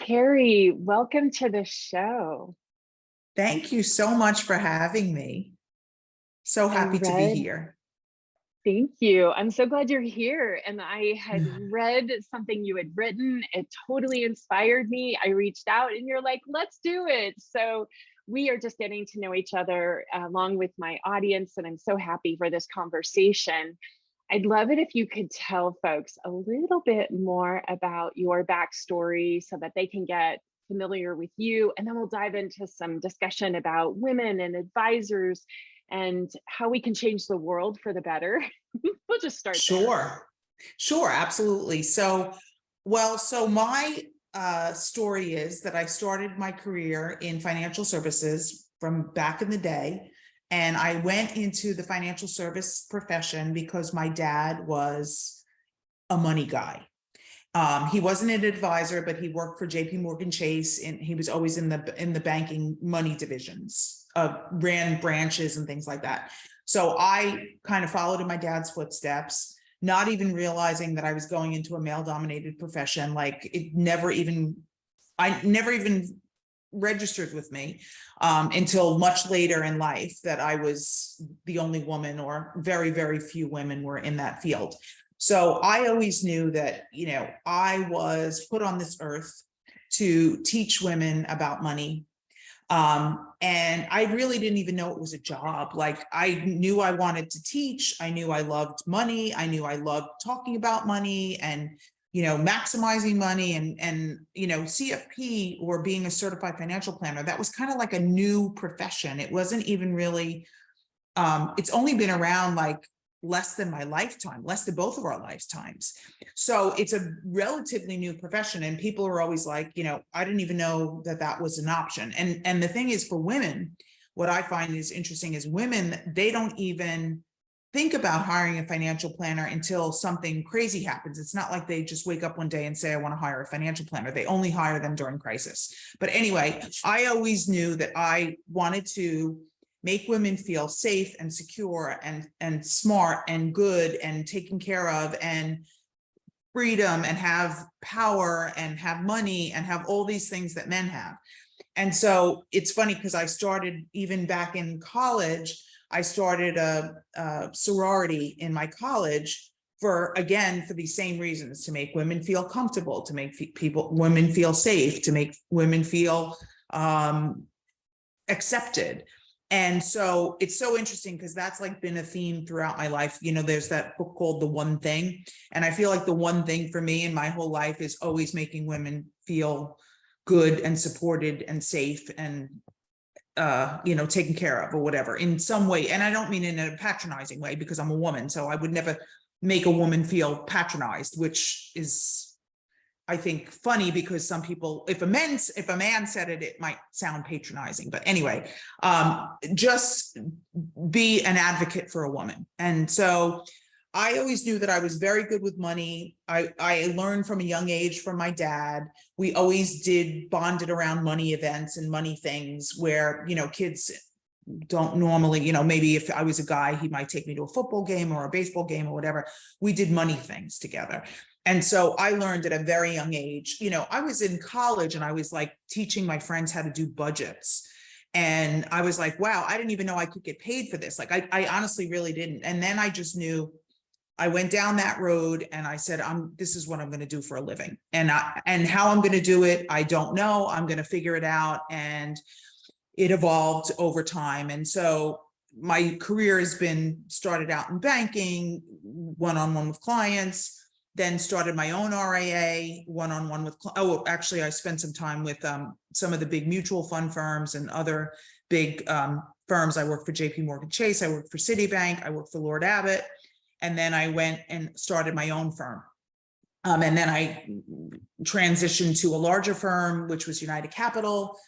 Cary, welcome to the show. Thank you so much for having me. So I happy to be read, here. thank you. I'm so glad you're here. And I had read something you had written. It totally inspired me. I reached out and you're like, let's do it. So we are just getting to know each other along with my audience. And I'm so happy for this conversation. I'd love it if you could tell folks a little bit more about your backstory so that they can get familiar with you. And then we'll dive into some discussion about women and advisors and how we can change the world for the better. We'll just start there. Sure, absolutely. So my story is that I started my career in financial services from back in the day. And I went into the financial service profession because my dad was a money guy. He wasn't an advisor, but he worked for JP Chase, and he was always in the banking money divisions, ran branches and things like that. So I kind of followed in my dad's footsteps, not even realizing that I was going into a male-dominated profession. Like I never even registered with me until much later in life that I was the only woman, or very, very few women were in that field. So I always knew that, I was put on this earth to teach women about money. And I really didn't even know it was a job. Like, I knew I wanted to teach. I knew I loved money. I knew I loved talking about money and, maximizing money and, CFP, or being a certified financial planner. That was kind of like a new profession. It wasn't even really, it's only been around like less than my lifetime, less than both of our lifetimes. So it's a relatively new profession. And people are always like, I didn't even know that that was an option. And the thing is, for women, what I find is interesting is women, they don't even think about hiring a financial planner until something crazy happens. It's not like they just wake up one day and say, I want to hire a financial planner. They only hire them during crisis. But anyway, I always knew that I wanted to make women feel safe and secure and smart and good and taken care of and freedom and have power and have money and have all these things that men have. And so it's funny because I started, even back in college, I started a sorority in my college for these same reasons: to make women feel comfortable, to make women feel safe, to make women feel accepted. And so it's so interesting because that's like been a theme throughout my life. There's that book called The One Thing. And I feel like the one thing for me in my whole life is always making women feel good and supported and safe and, taken care of, or whatever, in some way. And I don't mean in a patronizing way, because I'm a woman. So I would never make a woman feel patronized, which is, I think, funny, because some people, if a man said it, it might sound patronizing. But anyway, just be an advocate for a woman. And so I always knew that I was very good with money. I learned from a young age from my dad. We always bonded around money events and money things where, kids don't normally, maybe if I was a guy, he might take me to a football game or a baseball game or whatever. We did money things together. And so I learned at a very young age. I was in college and I was like teaching my friends how to do budgets. And I was like, wow, I didn't even know I could get paid for this. Like, I honestly really didn't. And then I just knew, I went down that road and I said, this is what I'm going to do for a living. And how I'm going to do it, I don't know. I'm going to figure it out. And it evolved over time. And so my career has been started out in banking, one-on-one with clients, then started my own RIA, one-on-one with, actually I spent some time with some of the big mutual fund firms and other big firms. I worked for JP Chase, I worked for Citibank, I worked for Lord Abbett. And then I went and started my own firm. And then I transitioned to a larger firm, which was United Capital,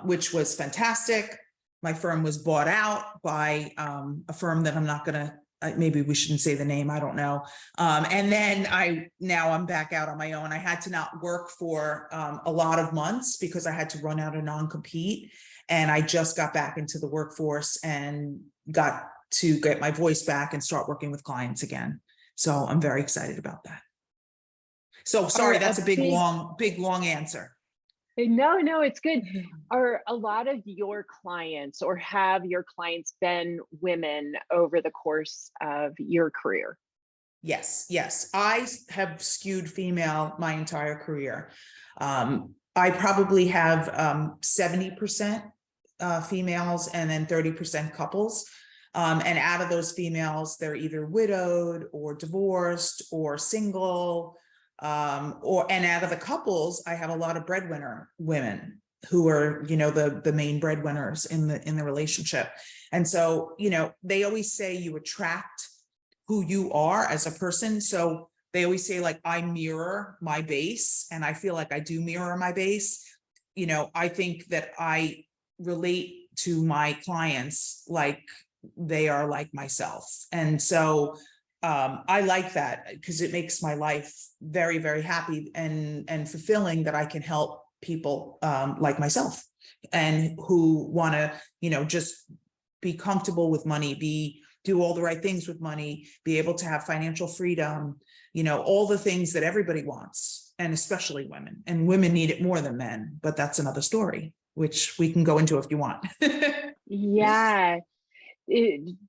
which was fantastic. My firm was bought out by a firm that I'm not going to, maybe we shouldn't say the name, I don't know. And then now I'm back out on my own. I had to not work for a lot of months because I had to run out a non-compete. And I just got back into the workforce and got to get my voice back and start working with clients again. So I'm very excited about that. So sorry, that's a big, long answer. No, it's good. Are a lot of your clients, or have your clients been women over the course of your career? Yes, yes. I have skewed female my entire career. I probably have 70% females and then 30% couples. And out of those females, they're either widowed or divorced or single. And out of the couples, I have a lot of breadwinner women who are, the main breadwinners in the relationship. And so, they always say you attract who you are as a person. So they always say, like, I mirror my base, and I feel like I do mirror my base. I think that I relate to my clients like they are like myself. And so I like that because it makes my life very, very happy and fulfilling, that I can help people like myself, and who want to, just be comfortable with money, do all the right things with money, be able to have financial freedom, all the things that everybody wants, and especially women. And women need it more than men, but that's another story, which we can go into if you want. Yeah,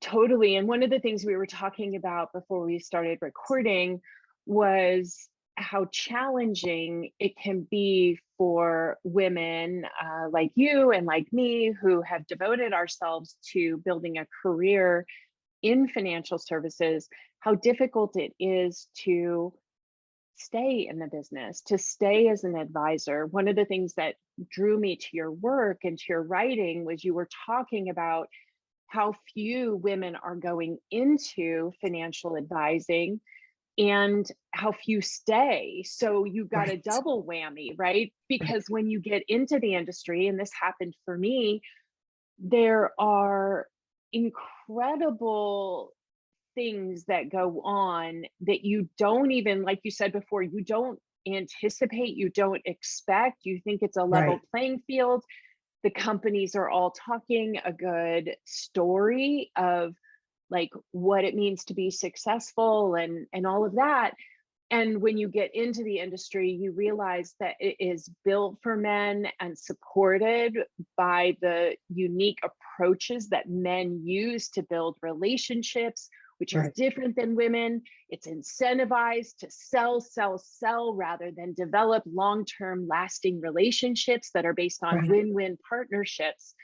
totally. And one of the things we were talking about before we started recording was how challenging it can be for women like you and like me, who have devoted ourselves to building a career in financial services, how difficult it is to stay in the business, to stay as an advisor. One of the things that drew me to your work and to your writing was you were talking about how few women are going into financial advising and how few stay. So you got a Right. double whammy, right? Right. Because when you get into the industry, and this happened for me, there are incredible things that go on that you don't even, like you said before, you don't anticipate, you don't expect, you think it's a level Right. playing field. The companies are all talking a good story of like what it means to be successful and all of that. And when you get into the industry, you realize that it is built for men and supported by the unique approaches that men use to build relationships, which are Right. different than women. It's incentivized to sell rather than develop long-term lasting relationships that are based on Right. win-win partnerships.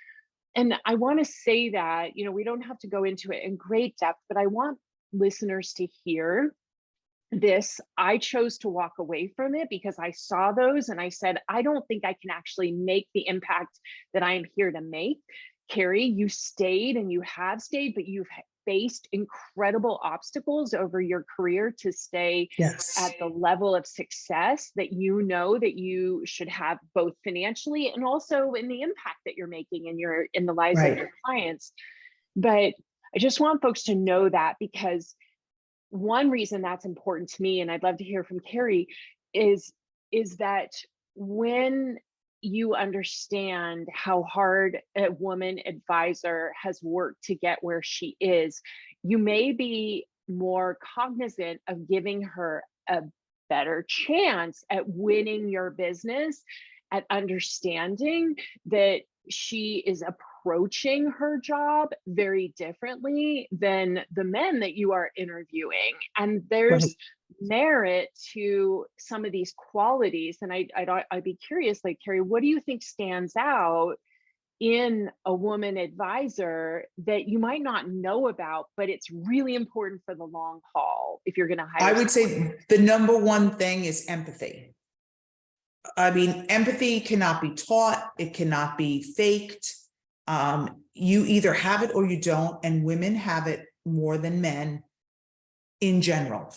And I want to say that, we don't have to go into it in great depth, but I want listeners to hear this. I chose to walk away from it because I saw those and I said, I don't think I can actually make the impact that I am here to make. Cary, you stayed and you have stayed, but you've faced incredible obstacles over your career to stay Yes. at the level of success that you know that you should have, both financially and also in the impact that you're making in the lives of Right. your clients. But I just want folks to know that, because one reason that's important to me, and I'd love to hear from Cary, is that when you understand how hard a woman advisor has worked to get where she is, you may be more cognizant of giving her a better chance at winning your business, at understanding that she is approaching her job very differently than the men that you are interviewing. And Right. there's merit to some of these qualities. And I'd be curious, like, Cary, what do you think stands out in a woman advisor that you might not know about, but it's really important for the long haul if you're going to I hire would someone? say the number one thing is empathy. I mean, empathy cannot be taught. It cannot be faked. You either have it or you don't, and women have it more than men in general.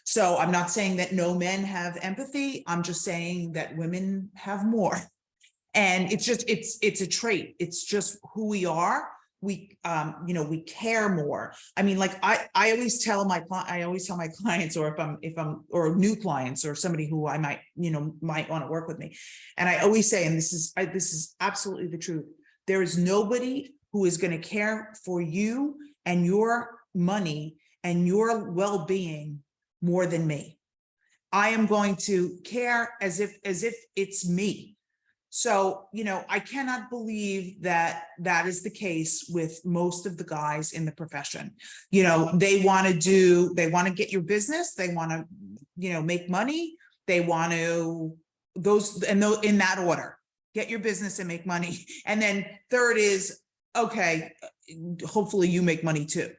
So I'm not saying that no men have empathy. I'm just saying that women have more. And it's a trait. It's just who we are. We care more. I mean, like I always tell my clients, or if I'm or new clients, or somebody who I might want to work with me, and I always say, and this is absolutely the truth, there is nobody who is going to care for you and your money and your well-being more than me. I am going to care as if it's me. So, I cannot believe that that is the case with most of the guys in the profession. They want to get your business. They want to, make money. They want to, in that order, get your business and make money. And then third is, okay, hopefully you make money too,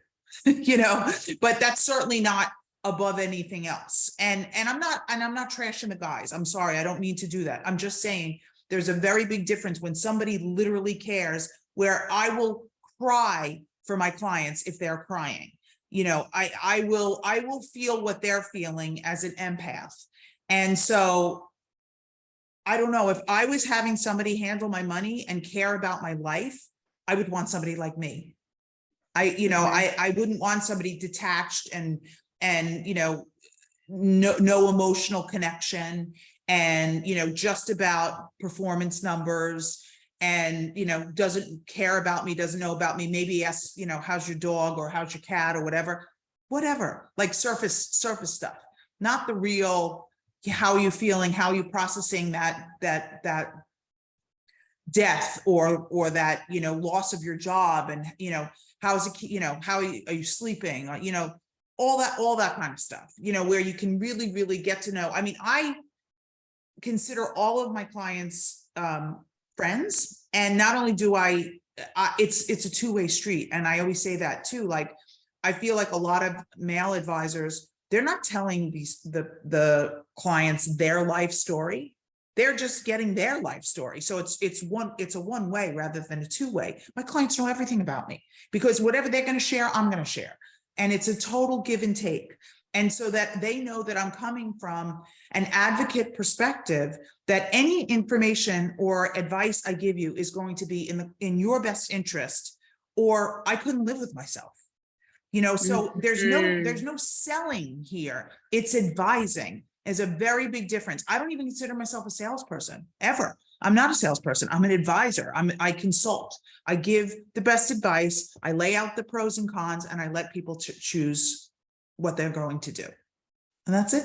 but that's certainly not above anything else. And I'm not trashing the guys. I'm sorry. I don't mean to do that. I'm just saying there's a very big difference when somebody literally cares, where I will cry for my clients if they're crying. I will feel what they're feeling as an empath. And so I don't know, if I was having somebody handle my money and care about my life, I would want somebody like me. I wouldn't want somebody detached and no emotional connection, and just about performance numbers, and doesn't care about me, doesn't know about me, maybe asks, how's your dog or how's your cat or whatever, like surface stuff, not the real, how are you feeling, how are you processing that death or that loss of your job, and how's it, how are you sleeping, all that kind of stuff, where you can really get to know. I mean, I consider all of my clients friends, and not only do it's a two-way street, and I always say that too. Like, I feel like a lot of male advisors, they're not telling the clients their life story. They're just getting their life story. So it's a one way rather than a two way. My clients know everything about me, because whatever they're going to share, I'm going to share. And it's a total give and take. And so that they know that I'm coming from an advocate perspective, that any information or advice I give you is going to be in your best interest, or I couldn't live with myself. So there's no selling here. It's advising. Is a very big difference. I don't even consider myself a salesperson ever. I'm not a salesperson. I'm an advisor. I consult. I give the best advice. I lay out the pros and cons, and I let people choose what they're going to do. And that's it.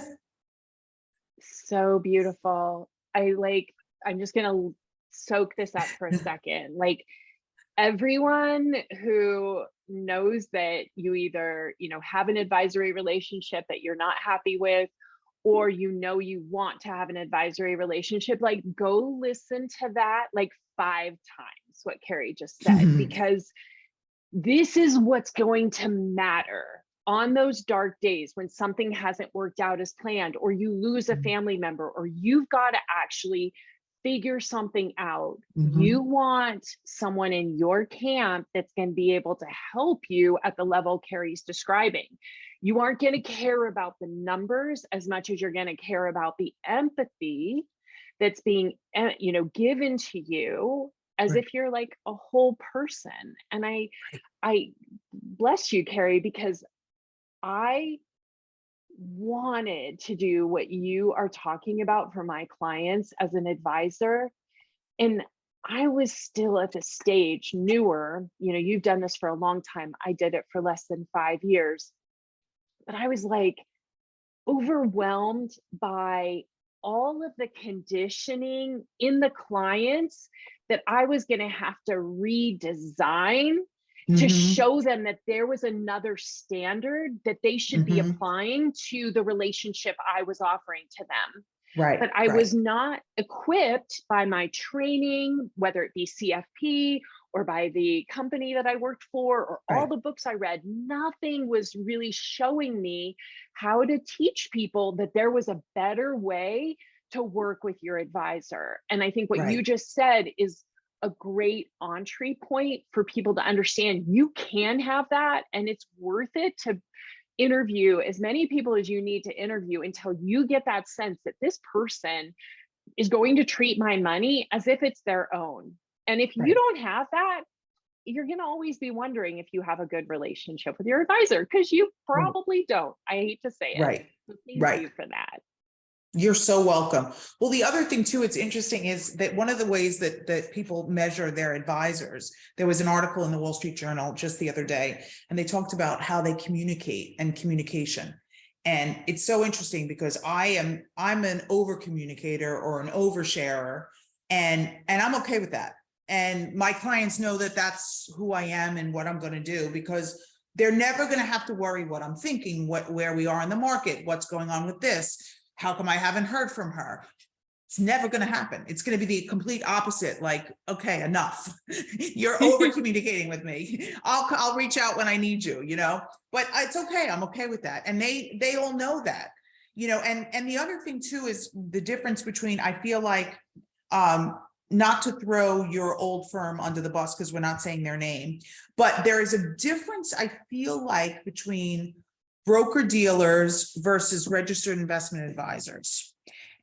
So beautiful. I'm just going to soak this up for a second. Like, everyone who knows that you either, have an advisory relationship that you're not happy with, or you want to have an advisory relationship, like, go listen to that like 5 times what Cary just said, because this is what's going to matter on those dark days when something hasn't worked out as planned, or you lose a family member, or you've got to actually figure something out. You want someone in your camp that's going to be able to help you at the level Cary's describing. You aren't going to care about the numbers as much as you're going to care about the empathy that's being, given to you, as if you're like a whole person. And I bless you, Cary, because I wanted to do what you are talking about for my clients as an advisor. And I was still at the stage, newer, you've done this for a long time. I did it for less than 5 years. But I was like overwhelmed by all of the conditioning in the clients that I was going to have to redesign to show them that there was another standard that they should be applying to the relationship I was offering to them. Right. But I was not equipped by my training, whether it be CFP or by the company that I worked for, or all the books I read. Nothing was really showing me how to teach people that there was a better way to work with your advisor. And I think what you just said is a great entry point for people to understand you can have that, and it's worth it to interview as many people as you need to interview until you get that sense that this person is going to treat my money as if it's their own. And if you don't have that, you're going to always be wondering if you have a good relationship with your advisor, because you probably don't. I hate to say it. So thank you for that. You're so welcome. Well, the other thing too, it's interesting, is that one of the ways that people measure their advisors, there was an article in the Wall Street Journal just the other day, and they talked about how they communicate and communication. And it's so interesting because I'm an over communicator or an oversharer. And I'm okay with that. And my clients know that that's who I am and what I'm going to do, because they're never going to have to worry what I'm thinking, where we are in the market, what's going on with this, how come I haven't heard from her. It's never going to happen. It's going to be the complete opposite. Like, okay, enough. You're over communicating with me. I'll reach out when I need you, but it's okay. I'm okay with that. And they all know that, and the other thing too is the difference between, I feel like, not to throw your old firm under the bus because we're not saying their name, but there is a difference, I feel like, between broker dealers versus registered investment advisors.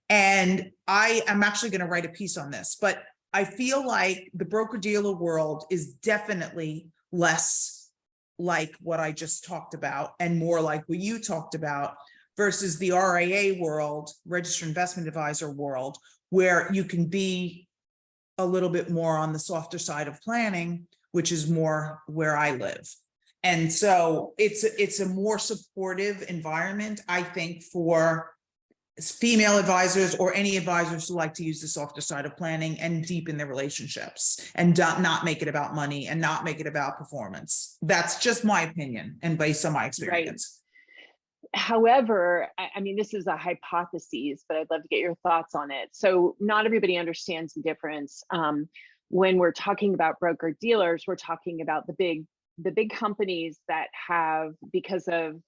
And I am actually going to write a piece on this, but I feel like the broker dealer world is definitely less like what I just talked about and more like what you talked about, versus the RIA world, registered investment advisor world, where you can be a little bit more on the softer side of planning, which is more where I live. And so it's a more supportive environment, I think, for female advisors or any advisors who like to use the softer side of planning and deepen their relationships and not make it about money and not make it about performance. That's just my opinion and based on my experience. However, I mean, this is a hypothesis, but I'd love to get your thoughts on it. So not everybody understands the difference. When we're talking about broker dealers, we're talking about the big companies that have, because of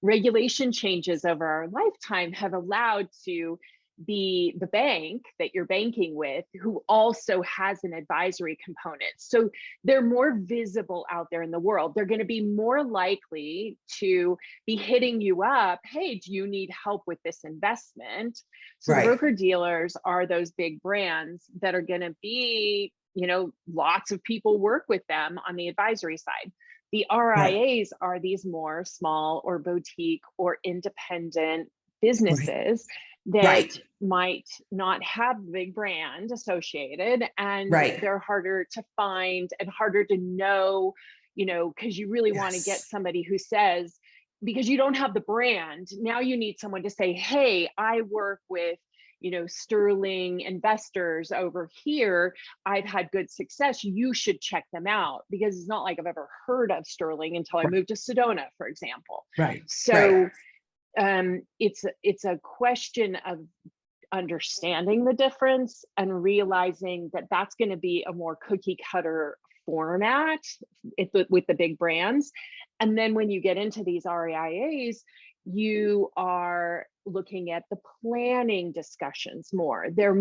regulation changes over our lifetime, have allowed to be the bank that you're banking with, who also has an advisory component. So they're more visible out there in the world. They're going to be more likely to be hitting you up. Hey, do you need help with this investment? So the broker dealers are those big brands that are going to be, lots of people work with them on the advisory side. The RIAs are these more small or boutique or independent businesses that might not have the big brand associated, and they're harder to find and harder to know, because you really want to get somebody who says, because you don't have the brand, now you need someone to say, hey, I work with Sterling investors over here. I've had good success. You should check them out, because it's not like I've ever heard of Sterling until I moved to Sedona, for example. So it's a question of understanding the difference and realizing that that's going to be a more cookie cutter format with the big brands. And then when you get into these RIAs, you are looking at the planning discussions more. They're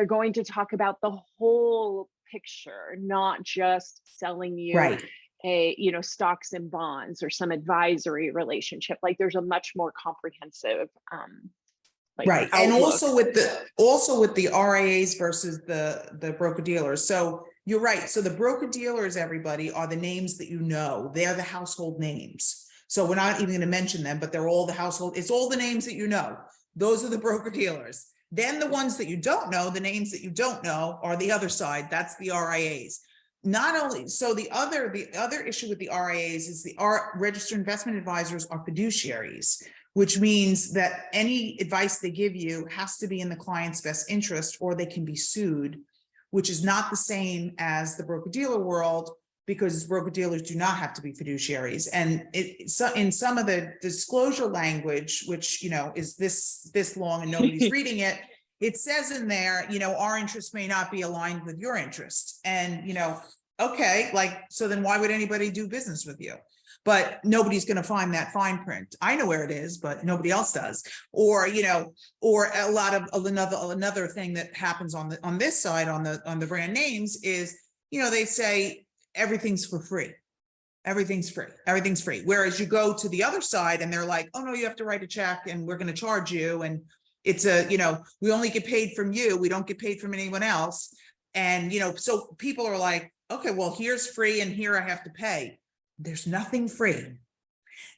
going to talk about the whole picture, not just selling you stocks and bonds or some advisory relationship. Like, there's a much more comprehensive outlook. And also with the RIAs versus the broker dealers. So you're right. So the broker dealers, everybody, are the names that they're the household names. So we're not even going to mention them, but they're all the household. It's all the names that you know. Those are the broker dealers. Then the ones that you don't know, the names that you don't know, are the other side. That's the RIAs. Not only so, the other issue with the RIAs is the registered investment advisors are fiduciaries, which means that any advice they give you has to be in the client's best interest, or they can be sued, which is not the same as the broker dealer world, because broker dealers do not have to be fiduciaries. And in some of the disclosure language, which is this long and nobody's reading it, it says in there, our interests may not be aligned with your interests. And okay, so then why would anybody do business with you? But nobody's going to find that fine print. I know where it is, but nobody else does. Or or a lot of another thing that happens on this side on the brand names is, they say everything's for free. Everything's free. Whereas you go to the other side and they're like, oh no, you have to write a check and we're going to charge you. And it's we only get paid from you. We don't get paid from anyone else. And, so people are like, okay, well, here's free and here I have to pay. There's nothing free.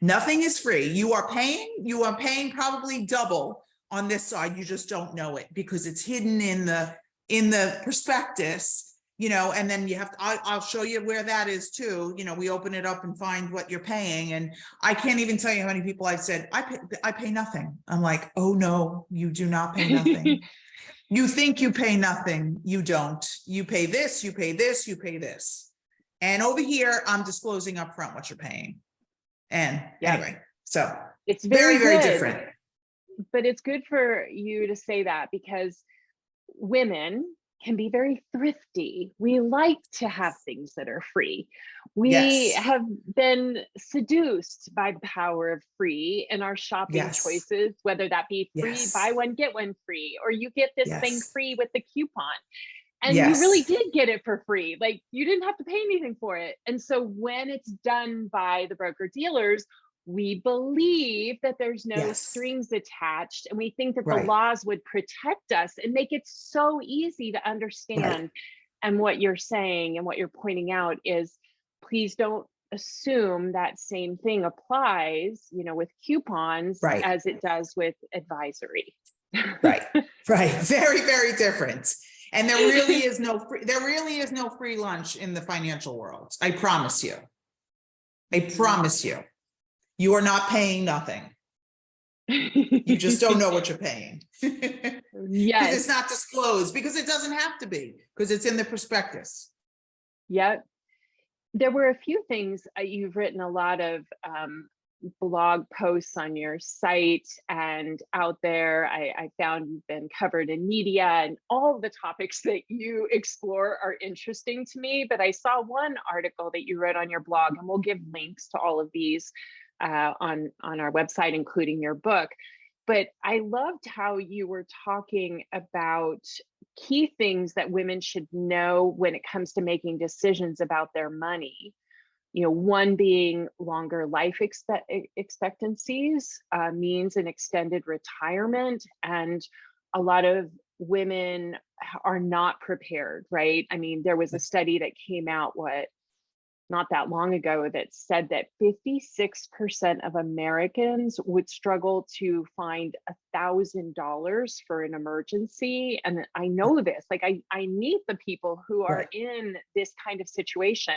Nothing is free. You are paying probably double on this side. You just don't know it because it's hidden in the prospectus. And then you have to, I'll show you where that is too. We open it up and find what you're paying. And I can't even tell you how many people I've said, I pay nothing. I'm like, oh no, you do not pay nothing. You think you pay nothing, you don't. You pay this, you pay this, you pay this. And over here, I'm disclosing upfront what you're paying. And Yep. anyway, so It's very, very very good. different. But it's good for you to say that, because women can be very thrifty. We like to have things that are free. We Yes, have been seduced by the power of free in our shopping yes, choices, whether that be free, buy yes, one, get one free, or you get this thing yes, free with the coupon. And you really yes, did get it for free. Like, you didn't have to pay anything for it. And so when it's done by the broker dealers, we believe that there's no yes, strings attached, and we think that the right, laws would protect us and make it so easy to right, understand. And what you're saying and what you're pointing out is, please don't assume that same thing applies, with coupons right, as it does with advisory. right, right. Very, very different. And there really is no free lunch in the financial world. I promise you. I promise you. You are not paying nothing. You just don't know what you're paying. Because Yes. it's not disclosed, because it doesn't have to be, because it's in the prospectus. Yep. There were a few things, you've written a lot of blog posts on your site and out there. I found you've been covered in media, and all the topics that you explore are interesting to me. But I saw one article that you wrote on your blog, and we'll give links to all of these on our website, including your book. But I loved how you were talking about key things that women should know when it comes to making decisions about their money. One being longer life expectancies means an extended retirement. And a lot of women are not prepared, right? I mean, there was a study that came out, not that long ago, that said that 56% of Americans would struggle to find $1,000 for an emergency. And I know this, like I meet the people who are Right. in this kind of situation.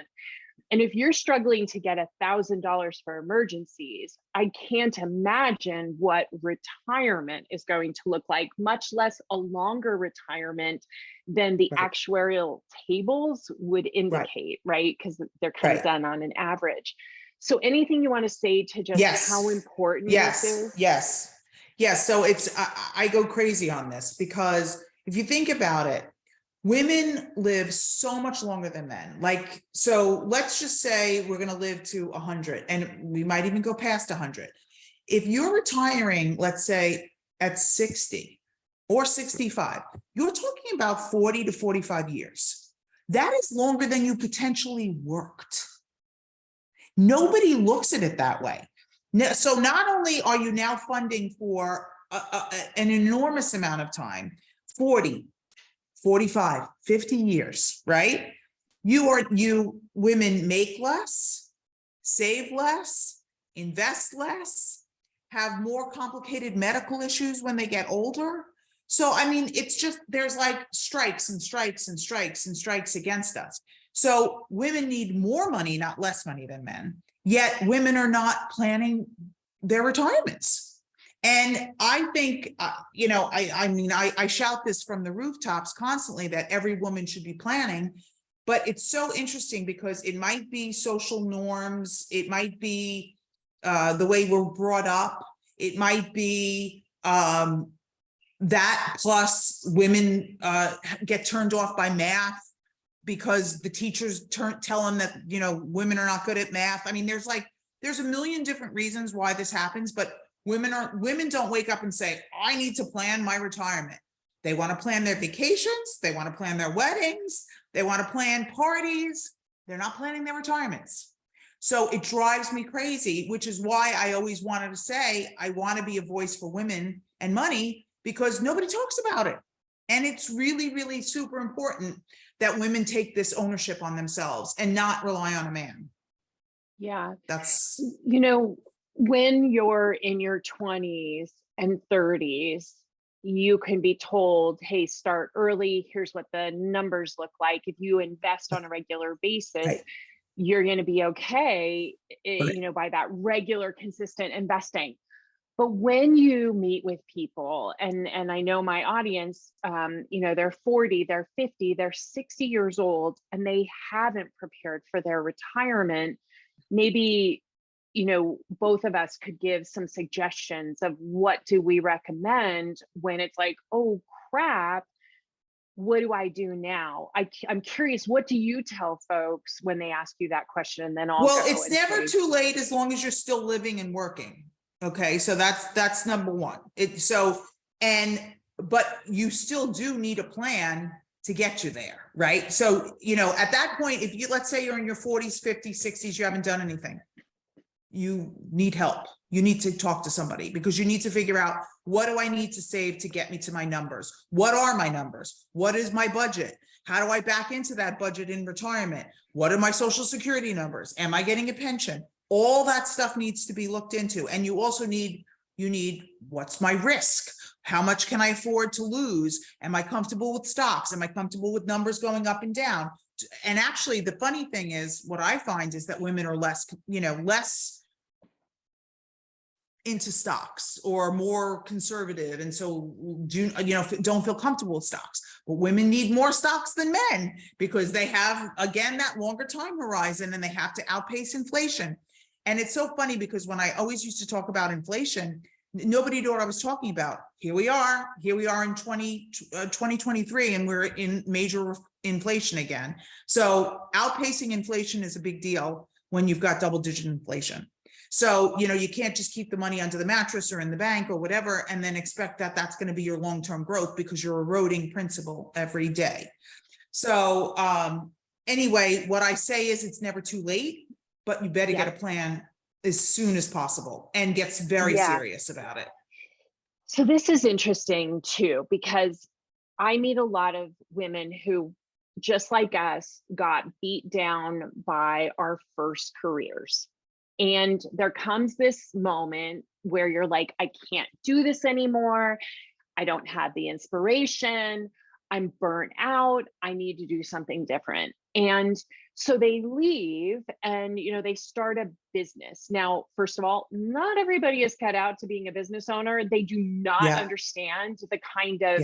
And if you're struggling to get $1,000 for emergencies, I can't imagine what retirement is going to look like, much less a longer retirement than the Right. actuarial tables would Right. indicate, right? Because they're kind of Right. done on an average. So anything you want to say to just how Yes. important this Yes. is? Yes. Yes. So I go crazy on this, because if you think about it, women live so much longer than men. Like, so let's just say we're going to live to 100, and we might even go past 100. If you're retiring, let's say at 60 or 65, you're talking about 40 to 45 years. That is longer than you potentially worked. Nobody looks at it that way. So not only are you now funding for an enormous amount of time, 40, 45, 50 years, right? You women make less, save less, invest less, have more complicated medical issues when they get older. So, I mean, it's just, there's like strikes and strikes and strikes and strikes against us. So women need more money, not less money than men, yet women are not planning their retirements. And I think, I shout this from the rooftops constantly, that every woman should be planning, but it's so interesting because it might be social norms. It might be the way we're brought up. It might be that plus women get turned off by math because the teachers tell them that, women are not good at math. I mean, there's a million different reasons why this happens, but women don't wake up and say, I need to plan my retirement. They want to plan their vacations. They want to plan their weddings. They want to plan parties. They're not planning their retirements. So it drives me crazy, which is why I always wanted to say, I want to be a voice for women and money, because nobody talks about it. And it's really, really super important that women take this ownership on themselves and not rely on a man. Yeah. That's, When you're in your 20s and 30s, you can be told, hey, start early. Here's what the numbers look like. If you invest on a regular basis, right, you're going to be okay, right, by that regular, consistent investing. But when you meet with people, and I know my audience, they're 40, they're 50, they're 60 years old, and they haven't prepared for their retirement, maybe, both of us could give some suggestions of what do we recommend when it's like, oh crap, what do I do now? I'm curious, what do you tell folks when they ask you that question? And then I'll Well, go it's and never say, too late as long as you're still living and working. Okay, so that's number one. But you still do need a plan to get you there, right? So, at that point, if you, let's say you're in your 40s, 50s, 60s, you haven't done anything, you need help. You need to talk to somebody, because you need to figure out, what do I need to save to get me to my numbers? What are my numbers? What is my budget? How do I back into that budget in retirement? What are my social security numbers? Am I getting a pension? All that stuff needs to be looked into. And you also need, what's my risk? How much can I afford to lose? Am I comfortable with stocks? Am I comfortable with numbers going up and down? And actually, the funny thing is, what I find is that women are less into stocks, or more conservative, and so don't feel comfortable with stocks. But women need more stocks than men, because they have, again, that longer time horizon, and they have to outpace inflation. And it's so funny, because when I always used to talk about inflation, nobody knew what I was talking about. Here we are in 2023, and we're in major inflation again. So outpacing inflation is a big deal when you've got double-digit inflation. So, you can't just keep the money under the mattress or in the bank or whatever, and then expect that that's going to be your long-term growth, because you're eroding principal every day. So anyway, what I say is, it's never too late, but you better get a plan as soon as possible, and gets very serious about it. So this is interesting too, because I meet a lot of women who, just like us, got beat down by our first careers. And there comes this moment where you're like, I can't do this anymore. I don't have the inspiration. I'm burnt out. I need to do something different. And so they leave, and, they start a business. Now, first of all, not everybody is cut out to being a business owner. They do not understand the kind of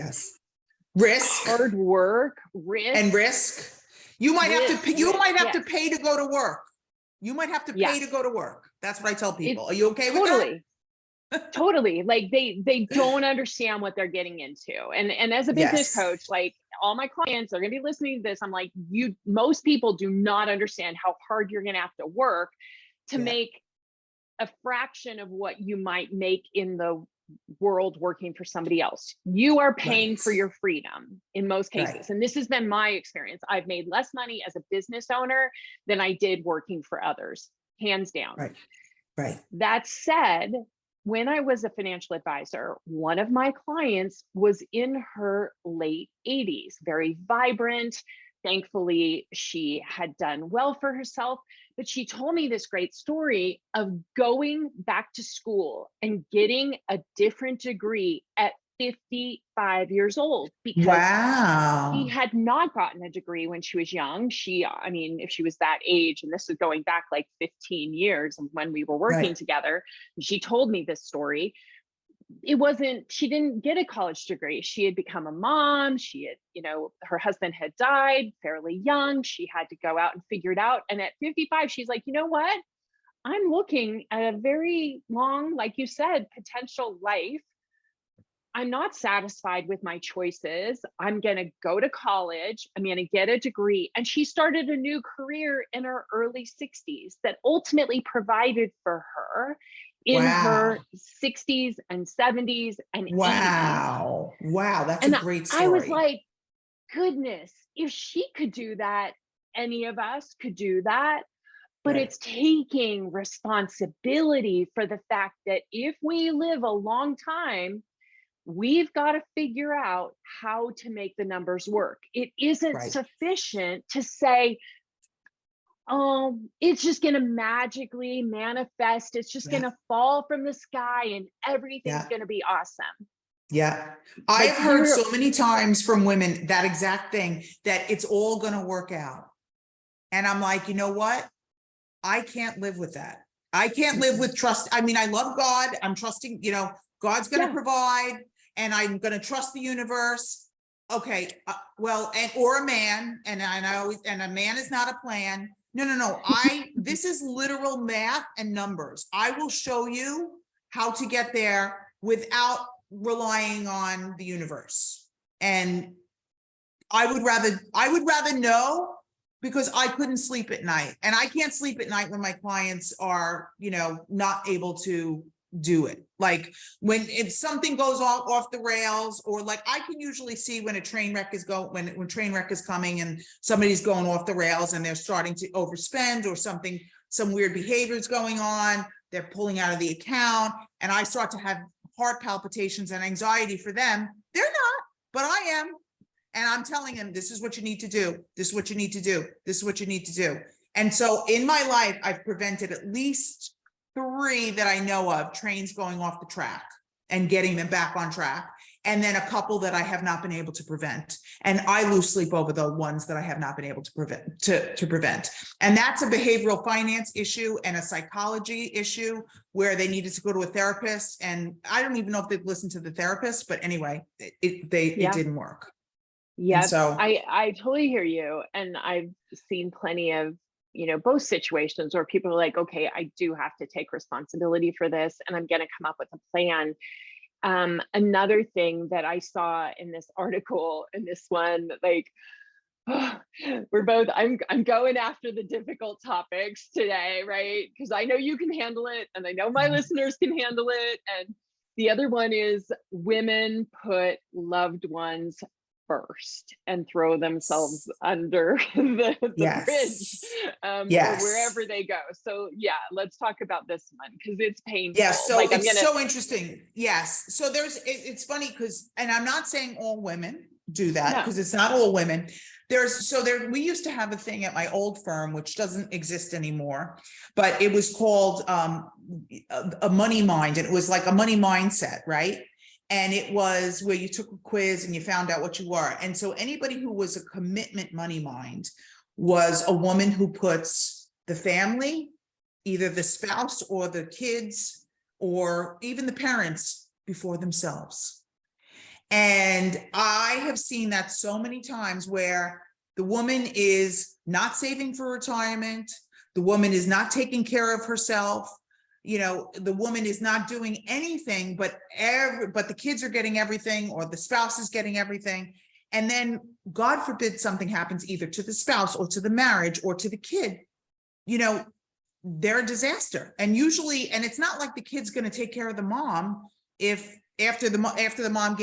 risk, hard work, risk. You might have to pay to go to work. You might have to pay to go to work. That's what I tell people. Are you okay with that? Totally. Like they don't understand what they're getting into. And as a business coach, like, all my clients are going to be listening to this. I'm like, most people do not understand how hard you're going to have to work to make a fraction of what you might make in the world working for somebody else. You are paying for your freedom in most cases. And this has been my experience. I've made less money as a business owner than I did working for others, hands down. That said, when I was a financial advisor, one of my clients was in her late 80s, very vibrant. Thankfully, she had done well for herself, but she told me this great story of going back to school and getting a different degree at 55 years old, because she had not gotten a degree when she was young. If she was that age, and this is going back like 15 years when we were working together, she told me this story. She didn't get a college degree. She had become a mom. She had, her husband had died fairly young. She had to go out and figure it out. And at 55, she's like, you know what? I'm looking at a very long, like you said, potential life. I'm not satisfied with my choices. I'm going to go to college. I'm going to get a degree. And she started a new career in her early 60s that ultimately provided for her in her 60s and 70s and 80s. Wow. That's a great story. I was like, goodness, if she could do that, any of us could do that. But it's taking responsibility for the fact that if we live a long time, we've got to figure out how to make the numbers work. It isn't sufficient to say, it's just going to magically manifest. It's just going to fall from the sky and everything's going to be awesome. I've heard so many times from women that exact thing, that it's all going to work out. And I'm like, you know what? I can't live with that. I can't live with trust. I mean, I love God. I'm trusting, God's going to Yeah. provide, and I'm going to trust the universe. Okay. Well, or a man, and a man is not a plan. No. This is literal math and numbers. I will show you how to get there without relying on the universe. And I would rather know, because I couldn't sleep at night, and I can't sleep at night when my clients are, not able to do it. Like if something goes off the rails, or like I can usually see when a train wreck is when train wreck is coming and somebody's going off the rails and they're starting to overspend, or some weird behavior is going on. They're pulling out of the account, and I start to have heart palpitations and anxiety for them. They're not, but I am. And I'm telling them, this is what you need to do. This is what you need to do. This is what you need to do. And so in my life, I've prevented at least 3 that I know of, trains going off the track and getting them back on track. And then a couple that I have not been able to prevent. And I lose sleep over the ones that I have not been able to prevent. And that's a behavioral finance issue and a psychology issue where they needed to go to a therapist. And I don't even know if they've listened to the therapist, but anyway, it didn't work. Yeah, so I totally hear you. And I've seen plenty of, both situations where people are like, okay, I do have to take responsibility for this, and I'm going to come up with a plan. Another thing that I saw in this article, in this one, like, we're both, I'm going after the difficult topics today, right? Because I know you can handle it, and I know my listeners can handle it. And the other one is, women put loved ones first and throw themselves under the bridge, or wherever they go. So yeah, let's talk about this one, because it's painful. Yeah, so like, it's so interesting. Yes, so it's funny because, and I'm not saying all women do that, because it's not all women. We used to have a thing at my old firm, which doesn't exist anymore, but it was called a money mind, and it was like a money mindset, right? And it was where you took a quiz and you found out what you were. And so anybody who was a commitment money mind was a woman who puts the family, either the spouse or the kids, or even the parents, before themselves. And I have seen that so many times, where the woman is not saving for retirement. The woman is not taking care of herself. The woman is not doing anything, but the kids are getting everything, or the spouse is getting everything. And then, God forbid, something happens either to the spouse or to the marriage or to the kid, they're a disaster. And usually, and it's not like the kid's going to take care of the mom if after the mom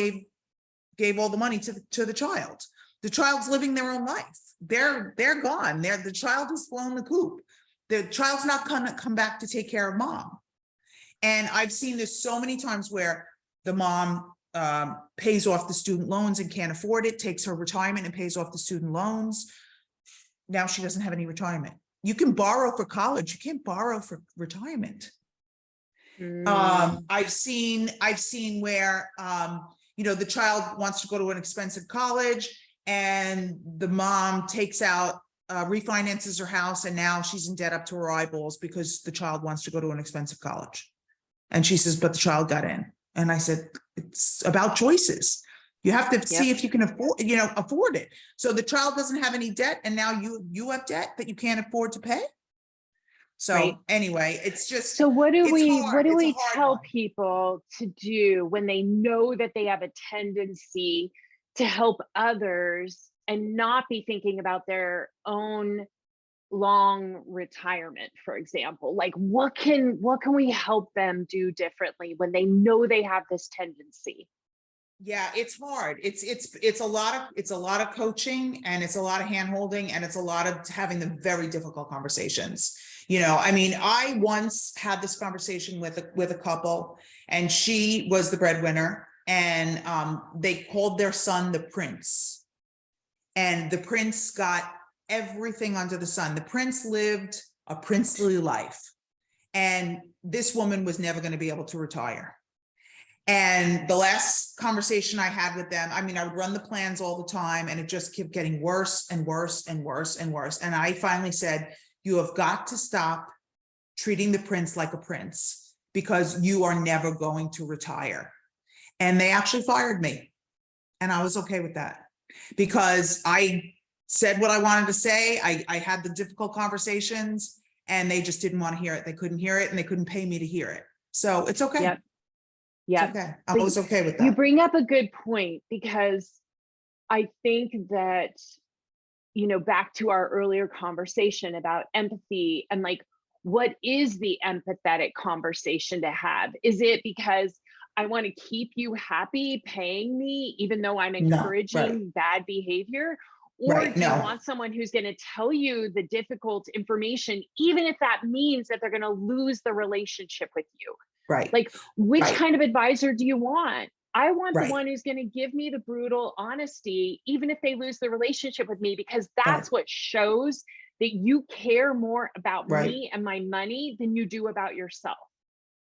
gave all the money to the child. The child's living their own life. They're gone. The child has flown the coop. The child's not going to come back to take care of mom. And I've seen this so many times, where the mom pays off the student loans and can't afford it, takes her retirement and pays off the student loans. Now she doesn't have any retirement. You can borrow for college. You can't borrow for retirement. I've seen where, the child wants to go to an expensive college, and the mom takes out, refinances her house, and now she's in debt up to her eyeballs because the child wants to go to an expensive college. And she says, but the child got in. And I said, it's about choices. You have to see if you can afford it. So the child doesn't have any debt, and now you have debt that you can't afford to pay. So anyway, it's just, so what do we tell one. people to do when they know that they have a tendency to help others and not be thinking about their own long retirement, for example? Like, what can we help them do differently when they know they have this tendency? Yeah, it's hard. It's a lot of coaching, and it's a lot of hand holding, and it's a lot of having the very difficult conversations. I mean, I once had this conversation with a couple, and she was the breadwinner, and they called their son the prince, and the prince got everything under the sun. The prince lived a princely life, and this woman was never going to be able to retire. And the last conversation I had with them, I mean, I would run the plans all the time, and it just kept getting worse and worse and worse and worse. And I finally said, you have got to stop treating the prince like a prince because you are never going to retire. And they actually fired me. And I was okay with that because I said what I wanted to say. I had the difficult conversations and they just didn't want to hear it. They couldn't hear it and they couldn't pay me to hear it. So it's okay. Yep. It's Yep. okay. I But was okay with you that. bring up a good point, because I think that, back to our earlier conversation about empathy and like, what is the empathetic conversation to have? Is it because I want to keep you happy paying me, even though I'm No, right, encouraging bad behavior? Or right. do you No, want someone who's going to tell you the difficult information, even if that means that they're going to lose the relationship with you? right, Like, which right, kind of advisor do you want? I want the right, one who's going to give me the brutal honesty, even if they lose the relationship with me, because right, that's what shows that you care more about right. me and my money than you do about yourself.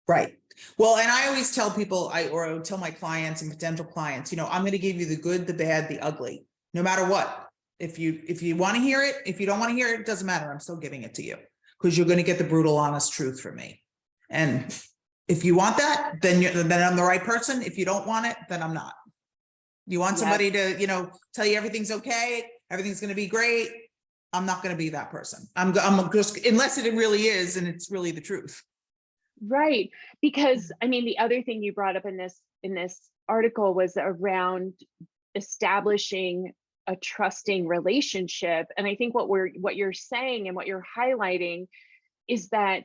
Right. Well, and I always tell people, or I would tell my clients and potential clients, I'm going to give you the good, the bad, the ugly, no matter what. If you want to hear it, if you don't want to hear it, it doesn't matter. I'm still giving it to you because you're going to get the brutal, honest truth from me. And if you want that, then I'm the right person. If you don't want it, then I'm not. You want Yep. somebody to, tell you everything's okay, everything's going to be great. I'm not going to be that person. I'm just, unless it really is, and it's really the truth. Right. Because I mean, the other thing you brought up in this article was around establishing a trusting relationship. And I think what you're saying and what you're highlighting is that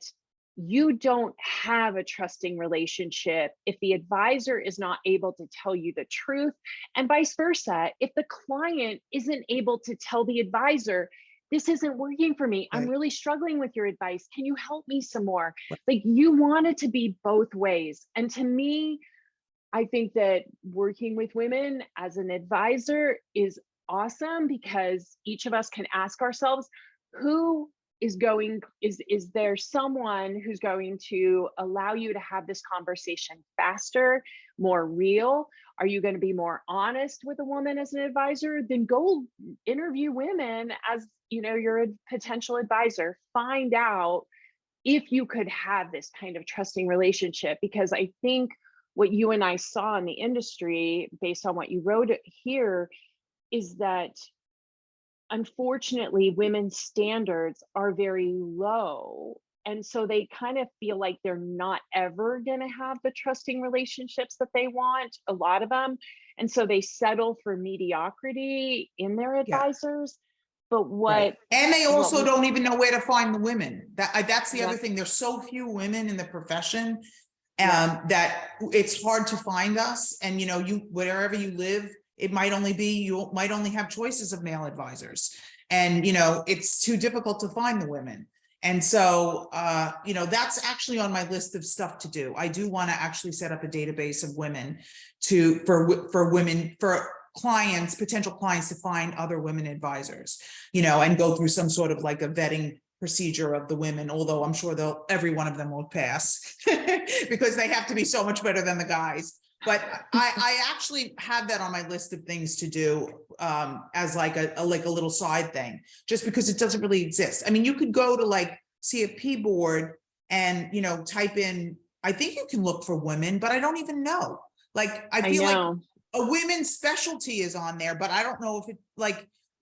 you don't have a trusting relationship if the advisor is not able to tell you the truth, and vice versa. If the client isn't able to tell the advisor, this isn't working for me, I'm Right. really struggling with your advice, can you help me some more? Like, you want it to be both ways. And to me, I think that working with women as an advisor is awesome, because each of us can ask ourselves, who is there someone who's going to allow you to have this conversation faster, more real? Are you going to be more honest with a woman as an advisor? Then go interview women as, you're a potential advisor. Find out if you could have this kind of trusting relationship, because I think what you and I saw in the industry, based on what you wrote here, is that unfortunately women's standards are very low. And so they kind of feel like they're not ever going to have the trusting relationships that they want, a lot of them. And so they settle for mediocrity in their Yeah. advisors. But Right. And they also we, don't even know where to find the women. That's the other yeah, thing. There's so few women in the profession yeah, that it's hard to find us. And wherever you live, you might only have choices of male advisors. And it's too difficult to find the women. And so that's actually on my list of stuff to do. I do want to actually set up a database of women for clients, potential clients, to find other women advisors, and go through some sort of like a vetting procedure of the women, although I'm sure every one of them will pass because they have to be so much better than the guys. But I actually have that on my list of things to do as like a little side thing, just because it doesn't really exist. I mean, you could go to like CFP board and, type in, I think you can look for women, but I don't even know. Like, I feel like a women's specialty is on there, but I don't know if it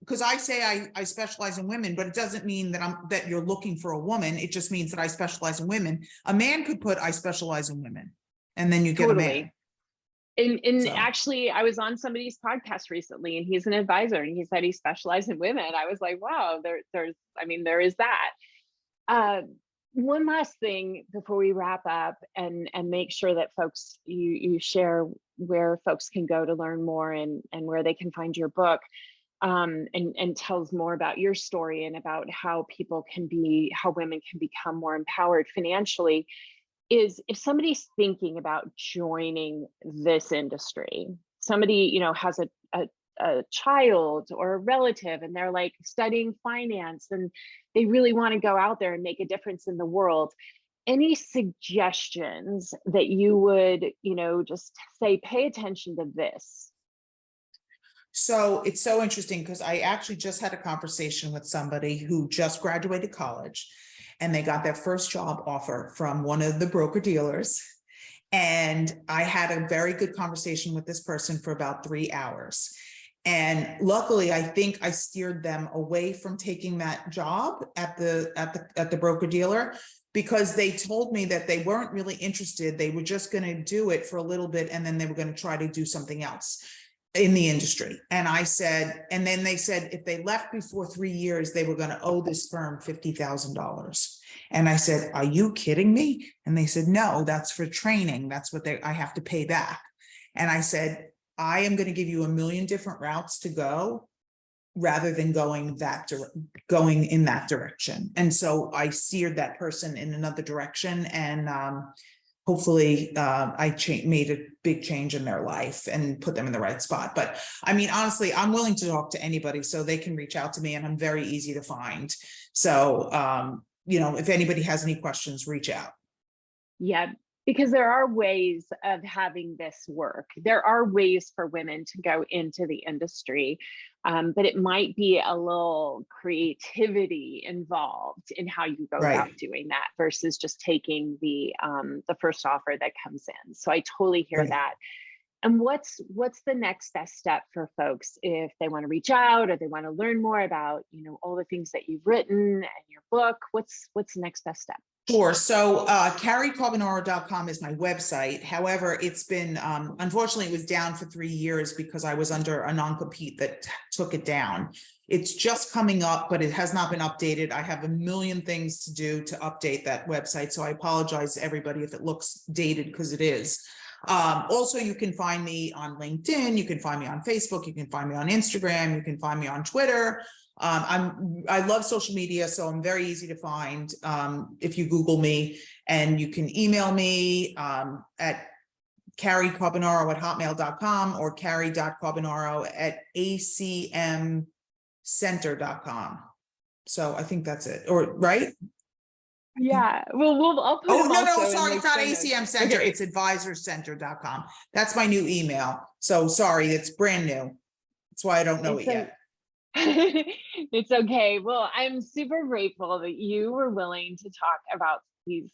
because I say I specialize in women, but it doesn't mean that you're looking for a woman. It just means that I specialize in women. A man could put I specialize in women, and then you get a man. And So. actually, I was on somebody's podcast recently, and he's an advisor, and he said he specialized in women. I was like, wow, there is that. One last thing before we wrap up, and make sure that folks, you share where folks can go to learn more, and where they can find your book, and tells more about your story and about how women can become more empowered financially, is if somebody's thinking about joining this industry, somebody, has a child or a relative, and they're like studying finance, and they really want to go out there and make a difference in the world. Any suggestions that you would, just say, pay attention to this? So it's so interesting because I actually just had a conversation with somebody who just graduated college, and they got their first job offer from one of the broker dealers. And I had a very good conversation with this person for about 3 hours. And luckily, I think I steered them away from taking that job at the broker dealer, because they told me that they weren't really interested. They were just going to do it for a little bit, and then they were going to try to do something else in the industry. And I said, and then they said, if they left before 3 years, they were going to owe this firm $50,000. And I said, are you kidding me? And they said, no, that's for training. That's what I have to pay back. And I said, I am going to give you a million different routes to go rather than going in that direction. And so I steered that person in another direction, and hopefully I made a big change in their life and put them in the right spot. But I mean, honestly, I'm willing to talk to anybody, so they can reach out to me, and I'm very easy to find. So, if anybody has any questions, reach out. Yeah, because there are ways of having this work. There are ways for women to go into the industry, but it might be a little creativity involved in how you go about doing that versus just taking the first offer that comes in. So I totally hear that. And what's the next best step for folks if they want to reach out or they want to learn more about, all the things that you've written and your book? What's the next best step? Sure. So CaryCarbonara.com is my website. However, it's been, unfortunately, it was down for 3 years because I was under a non-compete that took it down. It's just coming up, but it has not been updated. I have a million things to do to update that website. So I apologize to everybody if it looks dated, because it is. Also, you can find me on LinkedIn. You can find me on Facebook. You can find me on Instagram. You can find me on Twitter. I love social media, so I'm very easy to find if you Google me, and you can email me at carycarbonaro@hotmail.com or cary.carbonaro@acmcenter.com. So I think that's it. Or right? Yeah. Well, I'll put no, sorry, it's not ACM Center. Okay. It's advisorcenter.com. That's my new email. So sorry, it's brand new. That's why I don't know it yet. It's okay. Well, I'm super grateful that you were willing to talk about these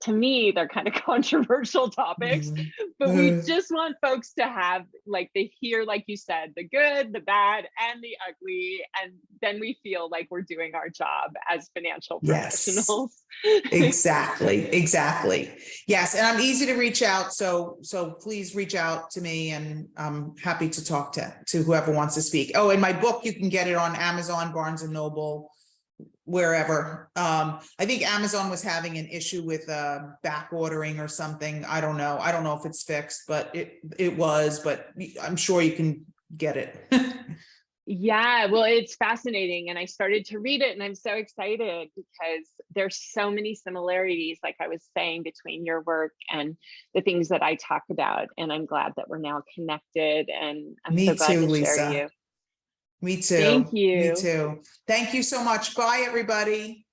to me, they're kind of controversial topics, but we just want folks to have, they hear, like you said, the good, the bad, and the ugly, and then we feel like we're doing our job as financial professionals. Exactly. Yes, and I'm easy to reach out, so please reach out to me, and I'm happy to talk to whoever wants to speak. Oh, and my book, you can get it on Amazon, Barnes and Noble, wherever. I think Amazon was having an issue with back ordering or something. I don't know if it's fixed, but it was, but I'm sure you can get it. Yeah, well, it's fascinating, and I started to read it, and I'm so excited because there's so many similarities, like I was saying, between your work and the things that I talk about, and I'm glad that we're now connected, and I'm so glad to share you. Me too. Thank you. Me too. Thank you so much. Bye, everybody.